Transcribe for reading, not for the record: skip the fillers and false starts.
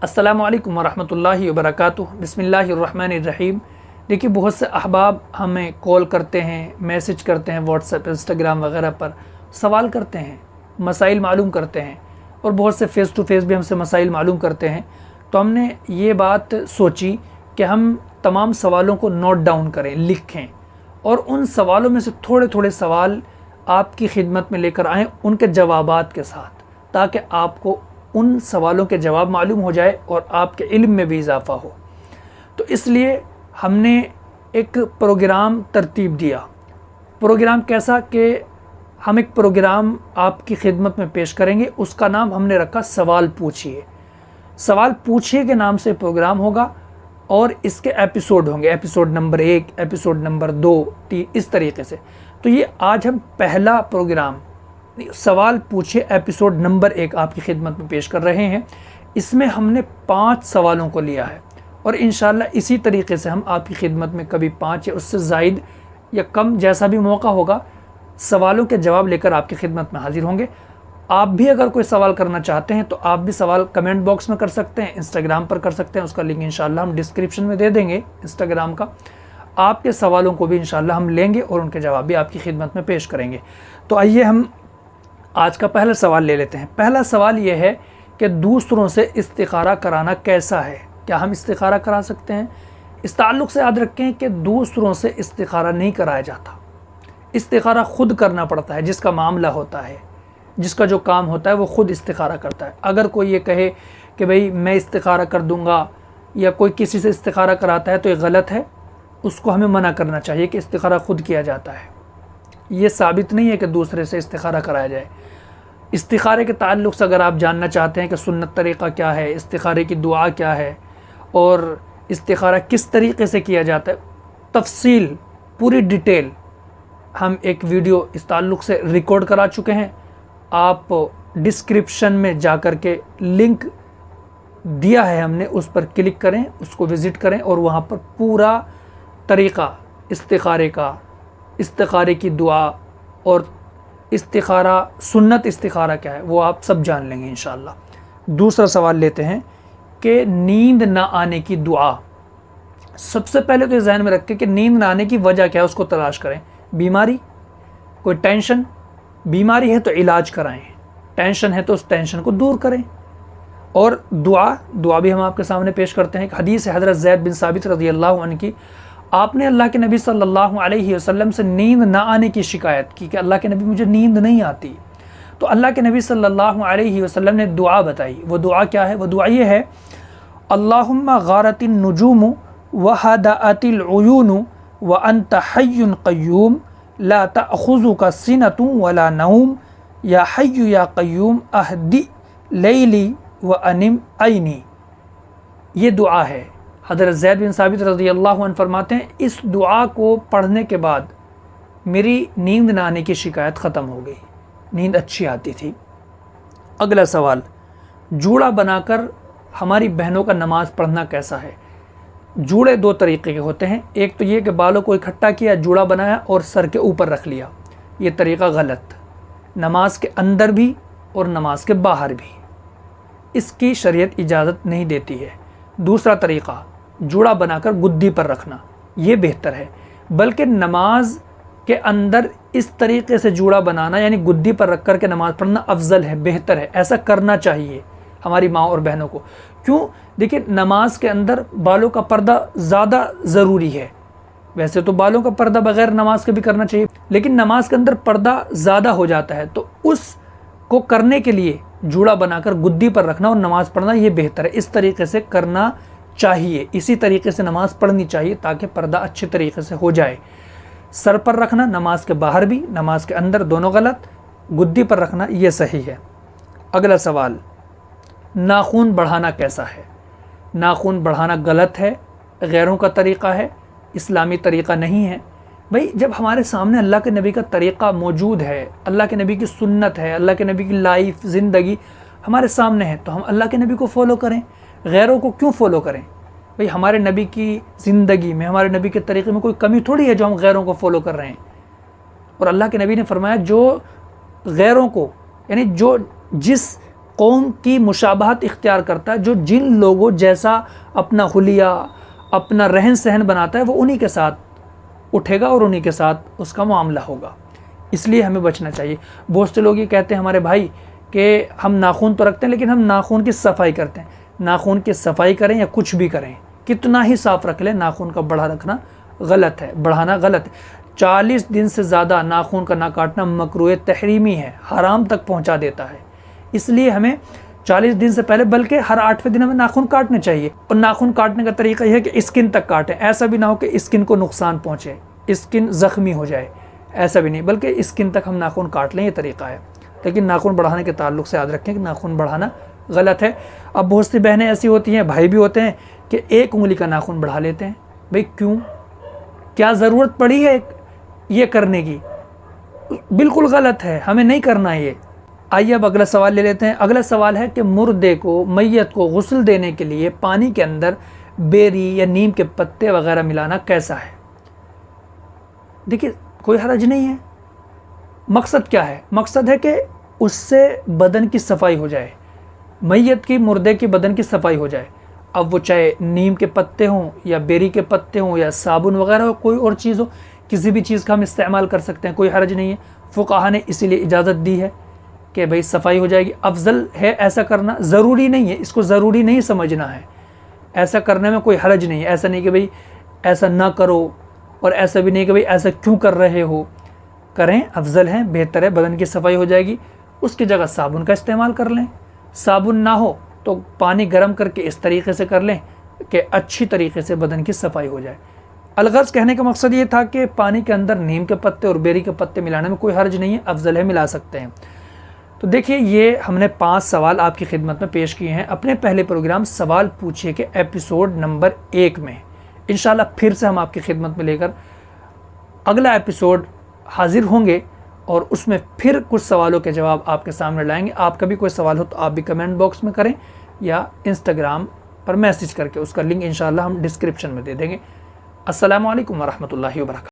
السلام علیکم ورحمۃ اللہ وبرکاتہ۔ بسم اللہ الرحمن الرحیم۔ دیکھیے بہت سے احباب ہمیں کال کرتے ہیں، میسج کرتے ہیں، واٹس ایپ، انسٹاگرام وغیرہ پر سوال کرتے ہیں، مسائل معلوم کرتے ہیں، اور بہت سے فیس ٹو فیس بھی ہم سے مسائل معلوم کرتے ہیں۔ تو ہم نے یہ بات سوچی کہ ہم تمام سوالوں کو نوٹ ڈاؤن کریں، لکھیں، اور ان سوالوں میں سے تھوڑے تھوڑے سوال آپ کی خدمت میں لے کر آئیں ان کے جوابات کے ساتھ، تاکہ آپ کو ان سوالوں کے جواب معلوم ہو جائے اور آپ کے علم میں بھی اضافہ ہو۔ تو اس لیے ہم نے ایک پروگرام ترتیب دیا۔ پروگرام کیسا کہ ہم ایک پروگرام آپ کی خدمت میں پیش کریں گے، اس کا نام ہم نے رکھا سوال پوچھئے۔ سوال پوچھئے کے نام سے پروگرام ہوگا، اور اس کے ایپیسوڈ ہوں گے، ایپیسوڈ نمبر 1، ایپیسوڈ نمبر 2، 3، اس طریقے سے۔ تو یہ آج ہم پہلا پروگرام سوال پوچھئے ایپیسوڈ نمبر 1 آپ کی خدمت میں پیش کر رہے ہیں۔ اس میں ہم نے 5 سوالوں کو لیا ہے، اور انشاءاللہ اسی طریقے سے ہم آپ کی خدمت میں کبھی 5 یا اس سے زائد یا کم جیسا بھی موقع ہوگا سوالوں کے جواب لے کر آپ کی خدمت میں حاضر ہوں گے۔ آپ بھی اگر کوئی سوال کرنا چاہتے ہیں تو آپ بھی سوال کمنٹ باکس میں کر سکتے ہیں، انسٹاگرام پر کر سکتے ہیں، اس کا لنک انشاءاللہ ہم ڈسکرپشن میں دے دیں گے انسٹاگرام کا۔ آپ کے سوالوں کو بھی انشاءاللہ ہم لیں گے اور ان کے جواب بھی آپ کی خدمت میں پیش کریں گے۔ تو آئیے ہم آج کا پہلا سوال لے لیتے ہیں۔ پہلا سوال یہ ہے کہ دوسروں سے استخارہ کرانا کیسا ہے؟ کیا ہم استخارہ کرا سکتے ہیں؟ اس تعلق سے یاد رکھیں کہ دوسروں سے استخارہ نہیں کرایا جاتا، استخارہ خود کرنا پڑتا ہے۔ جس کا معاملہ ہوتا ہے، جس کا جو کام ہوتا ہے، وہ خود استخارہ کرتا ہے۔ اگر کوئی یہ کہے کہ بھئی میں استخارہ کر دوں گا، یا کوئی کسی سے استخارہ کراتا ہے، تو یہ غلط ہے، اس کو ہمیں منع کرنا چاہیے کہ استخارہ خود کیا جاتا ہے۔ یہ ثابت نہیں ہے کہ دوسرے سے استخارہ کرایا جائے۔ استخارے کے تعلق سے اگر آپ جاننا چاہتے ہیں کہ سنت طریقہ کیا ہے، استخارے کی دعا کیا ہے، اور استخارہ کس طریقے سے کیا جاتا ہے، تفصیل پوری ڈیٹیل ہم ایک ویڈیو اس تعلق سے ریکارڈ کرا چکے ہیں۔ آپ ڈسکرپشن میں جا کر کے لنک دیا ہے ہم نے، اس پر کلک کریں، اس کو وزٹ کریں، اور وہاں پر پورا طریقہ استخارے کا، استخارے کی دعا، اور استخارہ سنت استخارہ کیا ہے، وہ آپ سب جان لیں گے انشاءاللہ۔ دوسرا سوال لیتے ہیں کہ نیند نہ آنے کی دعا۔ سب سے پہلے تو یہ ذہن میں رکھیں کہ نیند نہ آنے کی وجہ کیا ہے، اس کو تلاش کریں۔ بیماری، کوئی ٹینشن، بیماری ہے تو علاج کرائیں، ٹینشن ہے تو اس ٹینشن کو دور کریں۔ اور دعا بھی ہم آپ کے سامنے پیش کرتے ہیں۔ ایک حدیث ہے حضرت زید بن ثابت رضی اللہ عنہ کی، آپ نے اللہ کے نبی صلی اللہ علیہ وسلم سے نیند نہ آنے کی شکایت کی کہ اللہ کے نبی مجھے نیند نہیں آتی، تو اللہ کے نبی صلی اللہ علیہ وسلم نے دعا بتائی۔ وہ دعا کیا ہے؟ وہ دعا یہ ہے: اللہم غارت النجوم وہدأت العیون وانت حی قیوم لا تأخذک سنۃ ولا نوم یا حی یا قیوم اہدی لیلی وانم عینی۔ یہ دعا ہے۔ حضرت زید بن ثابت رضی اللہ عنہ فرماتے ہیں اس دعا کو پڑھنے کے بعد میری نیند نہ آنے کی شکایت ختم ہو گئی، نیند اچھی آتی تھی۔ اگلا سوال، جوڑا بنا کر ہماری بہنوں کا نماز پڑھنا کیسا ہے؟ جوڑے 2 طریقے کے ہوتے ہیں۔ ایک تو یہ کہ بالوں کو اکٹھا کیا، جوڑا بنایا اور سر کے اوپر رکھ لیا، یہ طریقہ غلط، نماز کے اندر بھی اور نماز کے باہر بھی، اس کی شریعت اجازت نہیں دیتی ہے۔ دوسرا طریقہ، جوڑا بنا کر گدی پر رکھنا، یہ بہتر ہے۔ بلکہ نماز کے اندر اس طریقے سے جوڑا بنانا، یعنی گدی پر رکھ کر کے نماز پڑھنا افضل ہے، بہتر ہے، ایسا کرنا چاہیے ہماری ماں اور بہنوں کو۔ کیوں؟ دیکھیں نماز کے اندر بالوں کا پردہ زیادہ ضروری ہے۔ ویسے تو بالوں کا پردہ بغیر نماز کے بھی کرنا چاہیے، لیکن نماز کے اندر پردہ زیادہ ہو جاتا ہے، تو اس کو کرنے کے لیے جوڑا بنا کر گدی پر رکھنا اور نماز پڑھنا یہ بہتر ہے۔ اس طریقے سے کرنا چاہیے، اسی طریقے سے نماز پڑھنی چاہیے تاکہ پردہ اچھے طریقے سے ہو جائے۔ سر پر رکھنا نماز کے باہر بھی، نماز کے اندر دونوں غلط، گدی پر رکھنا یہ صحیح ہے۔ اگلا سوال، ناخن بڑھانا کیسا ہے؟ ناخن بڑھانا غلط ہے، غیروں کا طریقہ ہے، اسلامی طریقہ نہیں ہے۔ بھئی جب ہمارے سامنے اللہ کے نبی کا طریقہ موجود ہے، اللہ کے نبی کی سنت ہے، اللہ کے نبی کی لائف زندگی ہمارے سامنے ہے، تو ہم اللہ کے نبی کو فالو کریں، غیروں کو کیوں فالو کریں؟ بھئی ہمارے نبی کی زندگی میں، ہمارے نبی کے طریقے میں کوئی کمی تھوڑی ہے جو ہم غیروں کو فالو کر رہے ہیں۔ اور اللہ کے نبی نے فرمایا جو غیروں کو، یعنی جو جس قوم کی مشابہت اختیار کرتا ہے، جو جن لوگوں جیسا اپنا حلیہ اپنا رہن سہن بناتا ہے وہ انہی کے ساتھ اٹھے گا اور انہی کے ساتھ اس کا معاملہ ہوگا۔ اس لیے ہمیں بچنا چاہیے۔ بہت سے لوگ یہ کہتے ہیں ہمارے بھائی کہ ہم ناخن تو رکھتے ہیں لیکن ہم ناخن کی صفائی کرتے ہیں۔ ناخن کی صفائی کریں یا کچھ بھی کریں، کتنا ہی صاف رکھ لیں، ناخن کا بڑھا رکھنا غلط ہے، بڑھانا غلط ہے۔ 40 دن سے زیادہ ناخن کا نہ کاٹنا مکروہ تحریمی ہے، حرام تک پہنچا دیتا ہے۔ اس لیے ہمیں 40 دن سے پہلے بلکہ ہر 8ویں دن ہمیں ناخن کاٹنے چاہیے، اور ناخن کاٹنے کا طریقہ یہ ہے کہ اسکن تک کاٹیں۔ ایسا بھی نہ ہو کہ اسکن کو نقصان پہنچے، اسکن زخمی ہو جائے، ایسا بھی نہیں، بلکہ اسکن تک ہم ناخن کاٹ لیں، یہ طریقہ ہے۔ لیکن ناخن بڑھانے کے تعلق سے یاد رکھیں کہ ناخن بڑھانا غلط ہے۔ اب بہت سی بہنیں ایسی ہوتی ہیں، بھائی بھی ہوتے ہیں کہ 1 انگلی کا ناخن بڑھا لیتے ہیں۔ بھئی کیوں؟ کیا ضرورت پڑی ہے یہ کرنے کی؟ بالکل غلط ہے، ہمیں نہیں کرنا یہ۔ آئیے اب اگلا سوال لے لیتے ہیں۔ اگلا سوال ہے کہ مردے کو، میت کو غسل دینے کے لیے پانی کے اندر بیری یا نیم کے پتے وغیرہ ملانا کیسا ہے؟ دیکھیے کوئی حرج نہیں ہے۔ مقصد کیا ہے؟ مقصد ہے کہ اس سے بدن کی صفائی ہو جائے، میت کی، مردے کی بدن کی صفائی ہو جائے۔ اب وہ چاہے نیم کے پتے ہوں یا بیری کے پتے ہوں یا صابن وغیرہ ہو، کوئی اور چیز ہو، کسی بھی چیز کا ہم استعمال کر سکتے ہیں، کوئی حرج نہیں ہے۔ فقہا نے اسی لیے اجازت دی ہے کہ بھئی صفائی ہو جائے گی۔ افضل ہے ایسا کرنا، ضروری نہیں ہے، اس کو ضروری نہیں سمجھنا ہے۔ ایسا کرنے میں کوئی حرج نہیں ہے، ایسا نہیں کہ بھئی ایسا نہ کرو، اور ایسا بھی نہیں کہ بھئی ایسا کیوں کر رہے ہو، کریں، افضل ہے، بہتر ہے، بدن کی صفائی ہو جائے گی۔ اس کی جگہ صابن کا استعمال کر لیں، صابن نہ ہو تو پانی گرم کر کے اس طریقے سے کر لیں کہ اچھی طریقے سے بدن کی صفائی ہو جائے۔ الغرض کہنے کا مقصد یہ تھا کہ پانی کے اندر نیم کے پتے اور بیری کے پتے ملانے میں کوئی حرج نہیں ہے، افضل ہے، ملا سکتے ہیں۔ تو دیکھیے یہ ہم نے 5 سوال آپ کی خدمت میں پیش کیے ہیں اپنے پہلے پروگرام سوال پوچھئے کے ایپیسوڈ نمبر 1 میں۔ انشاءاللہ پھر سے ہم آپ کی خدمت میں لے کر اگلا ایپیسوڈ حاضر ہوں گے، اور اس میں پھر کچھ سوالوں کے جواب آپ کے سامنے لائیں گے۔ آپ کا بھی کوئی سوال ہو تو آپ بھی کمنٹ باکس میں کریں یا انسٹاگرام پر میسج کر کے، اس کا لنک انشاءاللہ ہم ڈسکرپشن میں دے دیں گے۔ السلام علیکم ورحمۃ اللہ وبرکاتہ۔